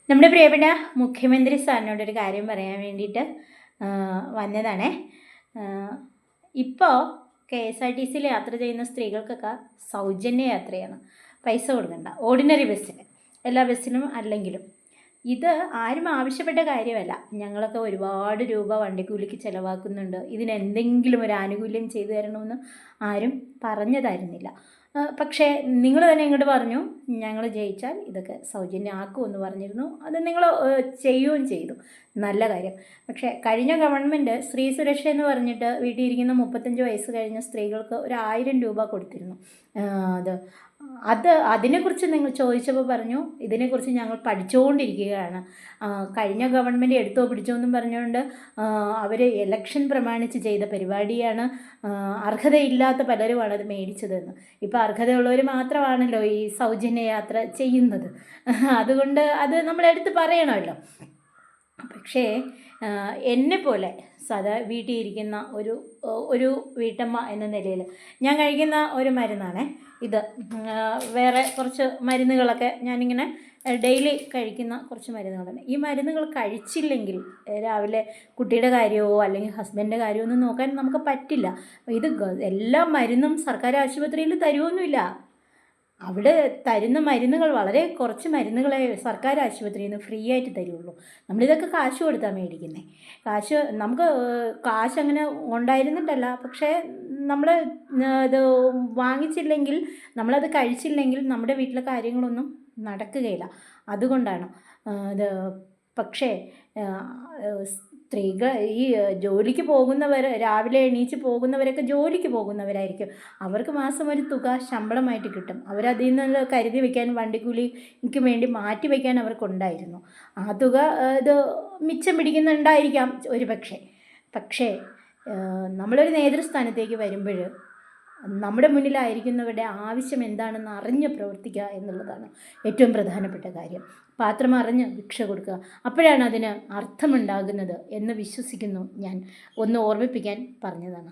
നമ്മുടെ പ്രിയപ്പെട്ട മുഖ്യമന്ത്രി സാറിനോടൊരു കാര്യം പറയാൻ വേണ്ടിയിട്ട് വന്നതാണേ. ഇപ്പോൾ KSRTCയിൽ യാത്ര ചെയ്യുന്ന സ്ത്രീകൾക്കൊക്കെ സൗജന്യ യാത്രയാണ്, പൈസ കൊടുക്കണ്ട. ഓർഡിനറി ബസ്സിൽ, എല്ലാ ബസ്സിലും അല്ലെങ്കിലും ഇത് ആരും ആവശ്യപ്പെട്ട കാര്യമല്ല. ഞങ്ങളൊക്കെ ഒരുപാട് രൂപ വണ്ടിക്കൂലിക്ക് ചിലവാക്കുന്നുണ്ട്, ഇതിനെന്തെങ്കിലും ഒരു ആനുകൂല്യം ചെയ്തു തരണമെന്ന് ആരും പറഞ്ഞതായിരുന്നില്ല. പക്ഷേ നിങ്ങൾ തന്നെ ഇങ്ങോട്ട് പറഞ്ഞു ഞങ്ങൾ ജയിച്ചാൽ ഇതൊക്കെ സൗജന്യമാക്കുമെന്ന് പറഞ്ഞിരുന്നു. അത് നിങ്ങൾ ചെയ്യുകയും ചെയ്തു, നല്ല കാര്യം. പക്ഷേ കഴിഞ്ഞ ഗവൺമെൻറ് സ്ത്രീ സുരക്ഷ എന്ന് പറഞ്ഞിട്ട് വീട്ടിൽ ഇരിക്കുന്ന 35 വയസ്സ് കഴിഞ്ഞ സ്ത്രീകൾക്ക് ഒരു 1000 രൂപ കൊടുത്തിരുന്നു. അതിനെക്കുറിച്ച് നിങ്ങൾ ചോദിച്ചപ്പോൾ പറഞ്ഞു ഇതിനെക്കുറിച്ച് ഞങ്ങൾ പഠിച്ചുകൊണ്ടിരിക്കുകയാണ്. കഴിഞ്ഞ ഗവൺമെൻറ് എടുത്തോ പിടിച്ചോ എന്നും പറഞ്ഞുകൊണ്ട് അവർ ഇലക്ഷൻ പ്രമാണിച്ച് ചെയ്ത പരിപാടിയാണ്. അർഹതയില്ലാത്ത പലരുമാണ് അത് മേടിച്ചതെന്ന്. ഇപ്പോൾ അർഹതയുള്ളവർ മാത്രമാണല്ലോ ഈ സൗജന്യ യാത്ര ചെയ്യുന്നത്. അതുകൊണ്ട് അത് നമ്മളെടുത്ത് പറയണമല്ലോ. പക്ഷേ എന്നെപ്പോലെ സാധാ വീട്ടിൽ ഇരിക്കുന്ന ഒരു വീട്ടമ്മ എന്ന നിലയിൽ ഞാൻ കഴിക്കുന്ന ഒരു മരുന്നാണ് ഇത്. വേറെ കുറച്ച് മരുന്നുകളൊക്കെ ഞാനിങ്ങനെ ഡെയിലി കഴിക്കുന്ന കുറച്ച് മരുന്നുകളാണ്. ഈ മരുന്നുകൾ കഴിച്ചില്ലെങ്കിൽ രാവിലെ കുട്ടിയുടെ കാര്യമോ അല്ലെങ്കിൽ ഹസ്ബൻഡിൻ്റെ കാര്യമോ ഒന്നും നോക്കാൻ നമുക്ക് പറ്റില്ല. ഇത് എല്ലാ മരുന്നും സർക്കാർ ആശുപത്രിയിൽ തരുമൊന്നുമില്ല. അവിടെ തരുന്ന മരുന്നുകൾ വളരെ കുറച്ച് മരുന്നുകളെ സർക്കാർ ആശുപത്രിയിൽ നിന്ന് ഫ്രീ ആയിട്ട് തരുള്ളൂ. നമ്മളിതൊക്കെ കാശ് കൊടുത്താണ് മേടിക്കുന്നത്. നമുക്ക് കാശ് അങ്ങനെ ഉണ്ടായിരുന്നിട്ടല്ല, പക്ഷേ നമ്മൾ ഇത് വാങ്ങിച്ചില്ലെങ്കിൽ, നമ്മളത് കഴിച്ചില്ലെങ്കിൽ നമ്മുടെ വീട്ടിലെ കാര്യങ്ങളൊന്നും നടക്കുകയില്ല. അതുകൊണ്ടാണ് ഇത്. പക്ഷേ സ്ത്രീകൾ ഈ ജോലിക്ക് പോകുന്നവർ, രാവിലെ എണീച്ച് പോകുന്നവരൊക്കെ ജോലിക്ക് പോകുന്നവരായിരിക്കും. അവർക്ക് മാസം ഒരു തുക ശമ്പളമായിട്ട് കിട്ടും. അവരതിൽ നിന്ന് കരുതി വയ്ക്കാൻ, വണ്ടിക്കൂലിക്ക് വേണ്ടി മാറ്റി വയ്ക്കാൻ അവർക്കുണ്ടായിരുന്നു. ആ തുക ഇത് മിച്ചം പിടിക്കുന്നുണ്ടായിരിക്കാം ഒരു പക്ഷേ നമ്മളൊരു നേതൃസ്ഥാനത്തേക്ക് വരുമ്പോൾ നമ്മുടെ മുന്നിലായിരിക്കുന്നവരുടെ ആവശ്യം എന്താണെന്ന് അറിഞ്ഞ് പ്രവർത്തിക്കുക എന്നുള്ളതാണ് ഏറ്റവും പ്രധാനപ്പെട്ട കാര്യം. പാത്രം അറിഞ്ഞ് ഭിക്ഷ കൊടുക്കുക, അപ്പോഴാണ് അതിന് അർത്ഥമുണ്ടാകുന്നത് എന്ന് വിശ്വസിക്കുന്നു ഞാൻ. ഒന്ന് ഓർമ്മിപ്പിക്കാൻ പറഞ്ഞതാണ്.